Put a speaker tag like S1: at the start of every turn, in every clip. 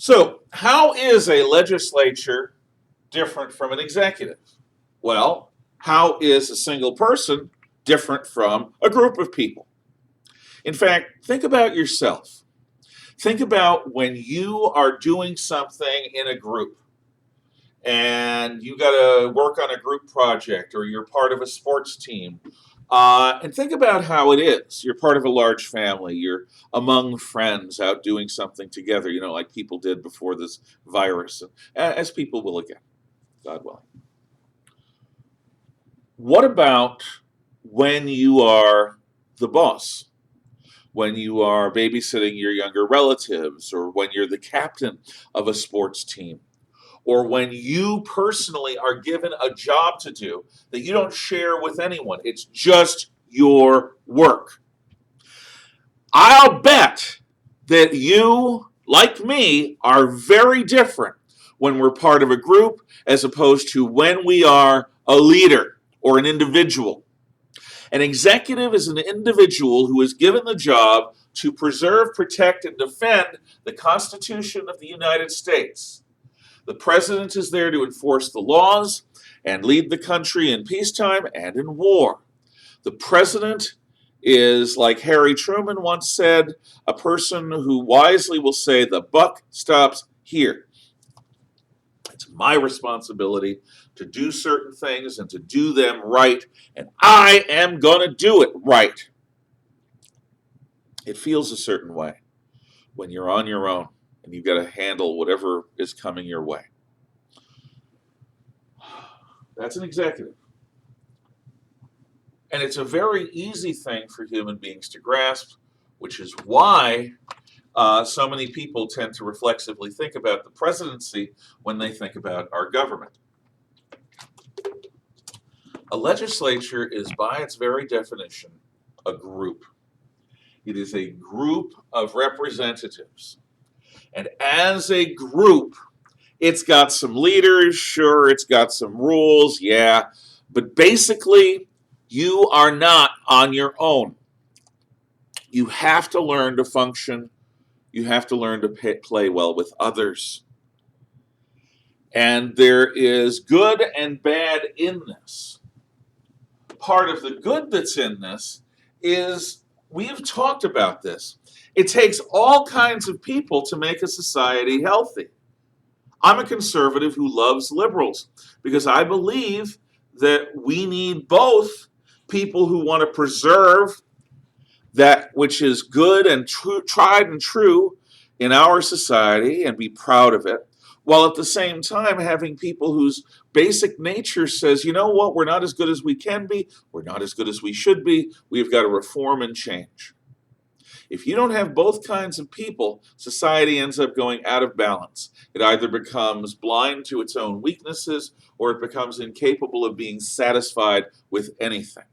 S1: So, how is a legislature different from an executive? Well, how is a single person different from a group of people? In fact, think about yourself. Think about when you are doing something in a group and you got to work on a group project or you're part of a sports team. And think about how it is. You're part of a large family. You're among friends out doing something together, like people did before this virus, as people will again, God willing. What about when you are the boss? When you are babysitting your younger relatives, or when you're the captain of a sports team, or when you personally are given a job to do that you don't share with anyone. It's just your work. I'll bet that you, like me, are very different when we're part of a group as opposed to when we are a leader or an individual. An executive is an individual who is given the job to preserve, protect, and defend the Constitution of the United States. The president is there to enforce the laws and lead the country in peacetime and in war. The president is, like Harry Truman once said, a person who wisely will say, the buck stops here. It's my responsibility to do certain things and to do them right, and I am going to do it right. It feels a certain way when you're on your own and you've got to handle whatever is coming your way. That's an executive. And it's a very easy thing for human beings to grasp, which is why so many people tend to reflexively think about the presidency when they think about our government. A legislature is, by its very definition, a group. It is a group of representatives. And as a group, it's got some leaders, sure, it's got some rules, yeah, but basically, you are not on your own. You have to learn to function. You have to learn to play well with others. And there is good and bad in this. Part of the good that's in this is, we've talked about this, it takes all kinds of people to make a society healthy. I'm a conservative who loves liberals because I believe that we need both people who want to preserve that which is good and tried and true in our society and be proud of it, while at the same time having people whose basic nature says, you know what, we're not as good as we can be, we're not as good as we should be, we've got to reform and change. If you don't have both kinds of people, society ends up going out of balance. It either becomes blind to its own weaknesses or it becomes incapable of being satisfied with anything.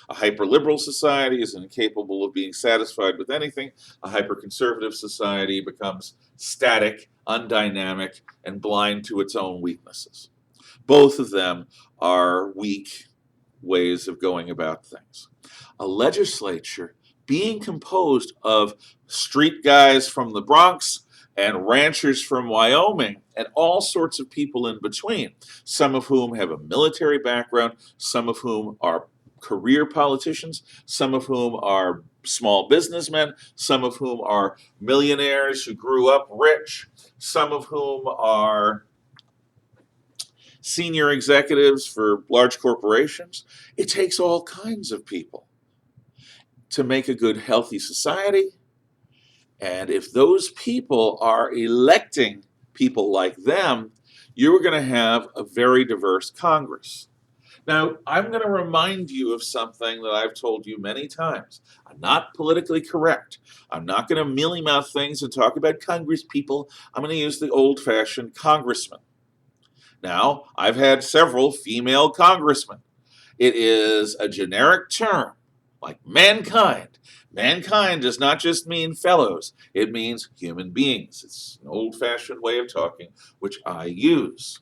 S1: A hyper-liberal society is incapable of being satisfied with anything. A hyper-conservative society becomes static, undynamic, and blind to its own weaknesses. Both of them are weak ways of going about things. A legislature being composed of street guys from the Bronx and ranchers from Wyoming and all sorts of people in between, some of whom have a military background, some of whom are career politicians, some of whom are small businessmen, some of whom are millionaires who grew up rich, some of whom are senior executives for large corporations. It takes all kinds of people to make a good, healthy society. And if those people are electing people like them, you're going to have a very diverse Congress. Now, I'm going to remind you of something that I've told you many times. I'm not politically correct. I'm not going to mealy-mouth things and talk about Congress people. I'm going to use the old-fashioned congressman. Now, I've had several female congressmen. It is a generic term, like mankind. Mankind does not just mean fellows. It means human beings. It's an old-fashioned way of talking, which I use.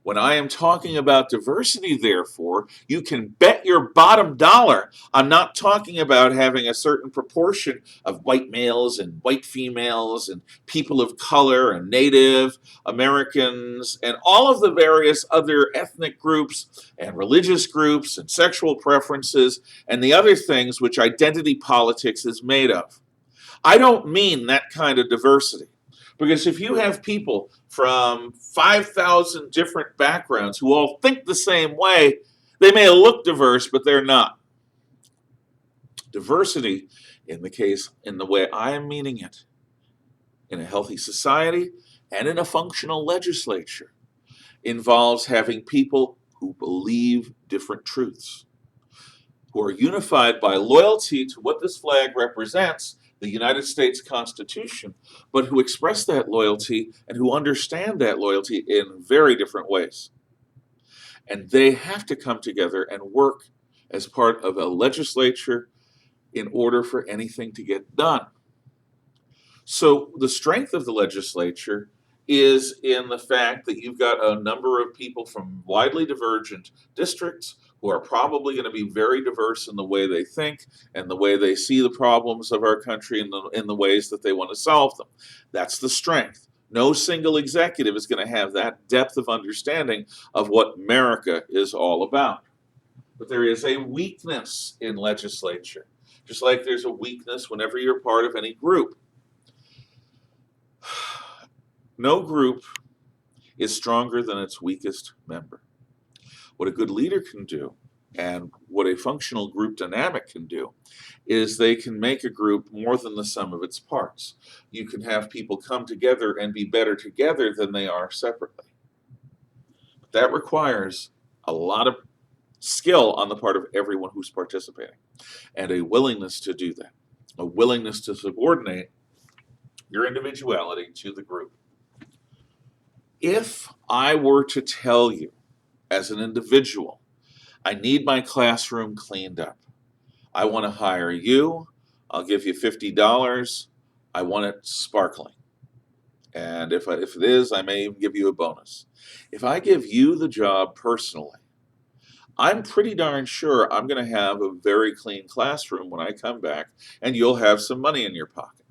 S1: When I am talking about diversity, therefore, you can bet your bottom dollar I'm not talking about having a certain proportion of white males and white females and people of color and Native Americans and all of the various other ethnic groups and religious groups and sexual preferences and the other things which identity politics is made of. I don't mean that kind of diversity. Because if you have people from 5,000 different backgrounds who all think the same way, they may look diverse, but they're not. Diversity, in the way I am meaning it, in a healthy society and in a functional legislature, involves having people who believe different truths, who are unified by loyalty to what this flag represents, the United States Constitution, but who express that loyalty and who understand that loyalty in very different ways. And they have to come together and work as part of a legislature in order for anything to get done. So the strength of the legislature is in the fact that you've got a number of people from widely divergent districts who are probably going to be very diverse in the way they think and the way they see the problems of our country and in the ways that they want to solve them. That's the strength. No single executive is going to have that depth of understanding of what America is all about. But there is a weakness in legislature, just like there's a weakness whenever you're part of any group. No group is stronger than its weakest member. What a good leader can do, and what a functional group dynamic can do, is they can make a group more than the sum of its parts. You can have people come together and be better together than they are separately. But that requires a lot of skill on the part of everyone who's participating, and a willingness to do that, a willingness to subordinate your individuality to the group. If I were to tell you as an individual, I need my classroom cleaned up, I want to hire you, I'll give you $50, I want it sparkling. And if it is, I may even give you a bonus. If I give you the job personally, I'm pretty darn sure I'm going to have a very clean classroom when I come back, and you'll have some money in your pocket.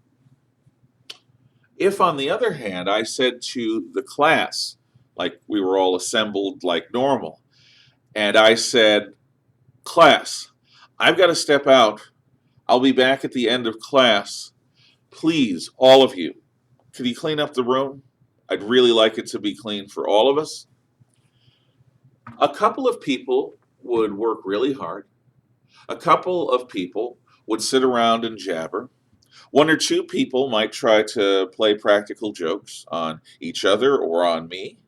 S1: If, on the other hand, I said to the class, like we were all assembled like normal, and I said, class, I've got to step out. I'll be back at the end of class. Please, all of you, could you clean up the room? I'd really like it to be clean for all of us. A couple of people would work really hard. A couple of people would sit around and jabber. One or two people might try to play practical jokes on each other or on me.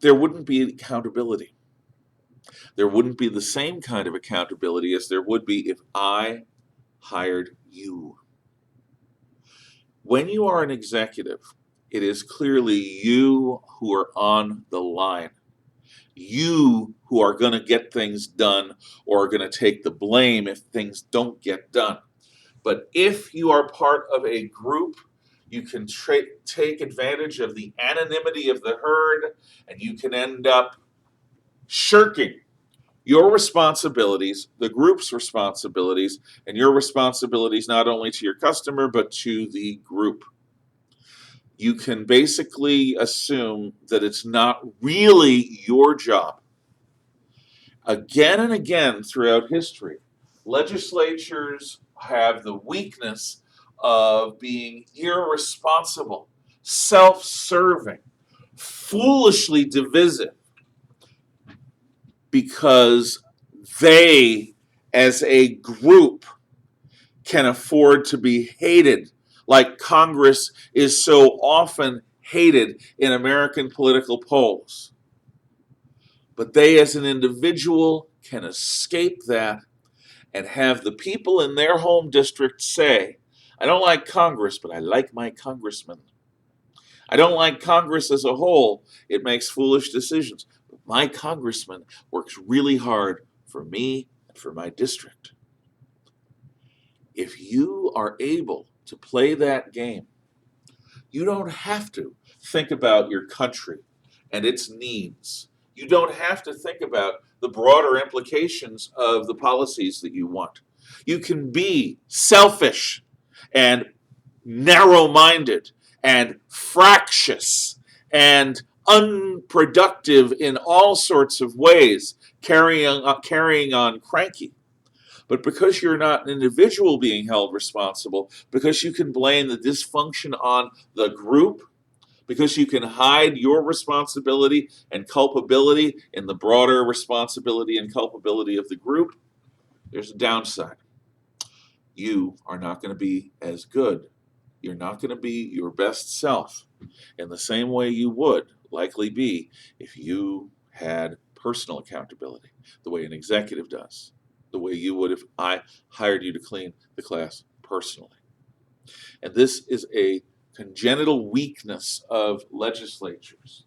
S1: There wouldn't be accountability. There wouldn't be the same kind of accountability as there would be if I hired you. When you are an executive, it is clearly you who are on the line. You who are going to get things done or are going to take the blame if things don't get done. But if you are part of a group, you can take advantage of the anonymity of the herd, and you can end up shirking your responsibilities, the group's responsibilities, and your responsibilities not only to your customer, but to the group. You can basically assume that it's not really your job. Again and again throughout history, legislatures have the weakness of being irresponsible, self-serving, foolishly divisive, because they, as a group, can afford to be hated, like Congress is so often hated in American political polls. But they, as an individual, can escape that and have the people in their home district say, I don't like Congress, but I like my congressman. I don't like Congress as a whole. It makes foolish decisions. But my congressman works really hard for me and for my district. If you are able to play that game, you don't have to think about your country and its needs. You don't have to think about the broader implications of the policies that you want. You can be selfish and narrow-minded and fractious and unproductive in all sorts of ways, carrying on cranky. But because you're not an individual being held responsible, because you can blame the dysfunction on the group, because you can hide your responsibility and culpability in the broader responsibility and culpability of the group, there's a downside. You are not going to be as good. You're not going to be your best self in the same way you would likely be if you had personal accountability, the way an executive does, the way you would if I hired you to clean the class personally. And this is a congenital weakness of legislatures.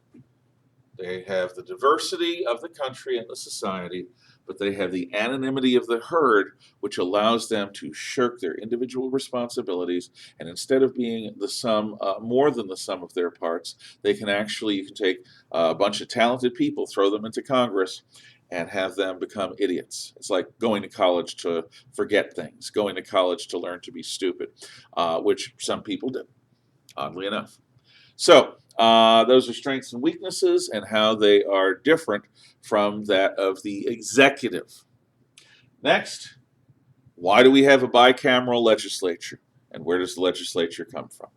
S1: They have the diversity of the country and the society, but they have the anonymity of the herd, which allows them to shirk their individual responsibilities. And instead of being the sum, more than the sum of their parts, they can actually, you can take a bunch of talented people, throw them into Congress, and have them become idiots. It's like going to college to forget things, going to college to learn to be stupid, which some people do, oddly enough. So those are strengths and weaknesses and how they are different from that of the executive. Next, why do we have a bicameral legislature? And where does the legislature come from?